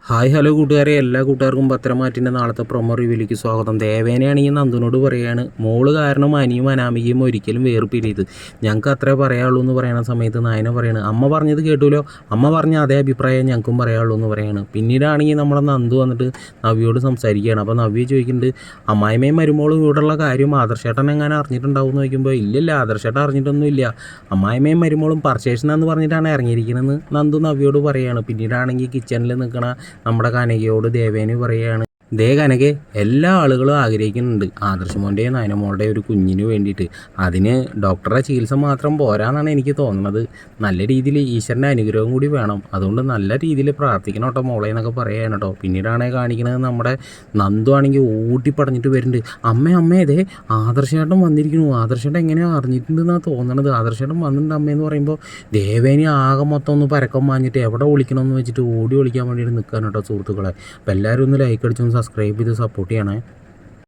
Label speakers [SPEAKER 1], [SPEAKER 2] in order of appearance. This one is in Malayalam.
[SPEAKER 1] ഹായ് ഹലോ കൂട്ടുകാരെ, എല്ലാ കൂട്ടുകാർക്കും പത്രമാറ്റിൻ്റെ നാളത്തെ പ്രൊമോ റിവ്യൂലേക്ക് സ്വാഗതം. ദേവേനയാണെങ്കിൽ നന്ദുനോട് പറയുകയാണ്, മോള് കാരണം അനിയും അനാമികയും ഒരിക്കലും വേർപിരിയത്, ഞങ്ങൾക്ക് അത്രേ പറയാനുള്ളൂ എന്ന് പറയുന്ന സമയത്ത് നയന പറയാണ്, അമ്മ പറഞ്ഞത് കേട്ടുല്ലോ, അമ്മ പറഞ്ഞ അതേ അഭിപ്രായം ഞങ്ങൾക്കും പറയാനുള്ളൂ എന്ന് പറയാണ്. പിന്നീടാണെങ്കിൽ നമ്മുടെ നന്ദു വന്നിട്ട് നവ്യോട് സംസാരിക്കുകയാണ്. അപ്പോൾ നവ്യ ചോദിക്കുന്നുണ്ട്, അമ്മായിമ്മയും മരുമോളും ഇവിടെയുള്ള കാര്യം ആദർശേട്ടൻ എങ്ങനെ അറിഞ്ഞിട്ടുണ്ടാവും എന്ന് ചോദിക്കുമ്പോൾ, ഇല്ലില്ല ആദർശേട്ടൻ അറിഞ്ഞിട്ടൊന്നുമില്ല, അമ്മായിമ്മയും മരുമോളും പർച്ചേഷനെന്ന് പറഞ്ഞിട്ടാണ് ഇറങ്ങിയിരിക്കുന്നതെന്ന് നന്ദു നവ്യോട് പറയുകയാണ്. പിന്നീടാണെങ്കിൽ കിച്ചണിൽ നിൽക്കണ നമ്മുടെ കനകയോട് ദേവേന് പറയുകയാണ്, ദേ കനകെ, എല്ലാ ആളുകളും ആഗ്രഹിക്കുന്നുണ്ട് ആദർശമോൻ്റെയും നയനമോളുടെ ഒരു കുഞ്ഞിന് വേണ്ടിയിട്ട്. അതിന് ഡോക്ടറുടെ ചികിത്സ മാത്രം പോരാന്നാണ് എനിക്ക് തോന്നുന്നത്. നല്ല രീതിയിൽ ഈശ്വരൻ്റെ അനുഗ്രഹം കൂടി വേണം. അതുകൊണ്ട് നല്ല രീതിയിൽ പ്രാർത്ഥിക്കണം കേട്ടോ മോളെ എന്നൊക്കെ പറയുകയാണ് കേട്ടോ. പിന്നീടാണ് കാണിക്കുന്നത് നമ്മുടെ നന്ദു ആണെങ്കിൽ ഊട്ടിപ്പടഞ്ഞിട്ട് വരുന്നുണ്ട്, അമ്മേ ഇതേ ആദർശേട്ടൻ വന്നിരിക്കുന്നു, ആദർശേട്ടൻ എങ്ങനെയോ അറിഞ്ഞിട്ടുണ്ടെന്നാണ് തോന്നണത്, ആദർശേട്ടൻ വന്നിട്ടുണ്ട് അമ്മയെന്ന് പറയുമ്പോൾ ദേവേനി ആകെ മൊത്തം ഒന്ന് പരക്കം മാഞ്ഞിട്ട് എവിടെ വിളിക്കണമെന്ന് വെച്ചിട്ട് ഓടി വിളിക്കാൻ വേണ്ടിയിട്ട് നിൽക്കാൻ കേട്ടോ സുഹൃത്തുക്കളെ. അപ്പോൾ എല്ലാവരും ഒന്ന് ലൈക്ക് അടിച്ചൊന്ന് സബ്സ്ക്രൈബ് ചെയ്ത് സപ്പോർട്ട് ചെയ്യണേ.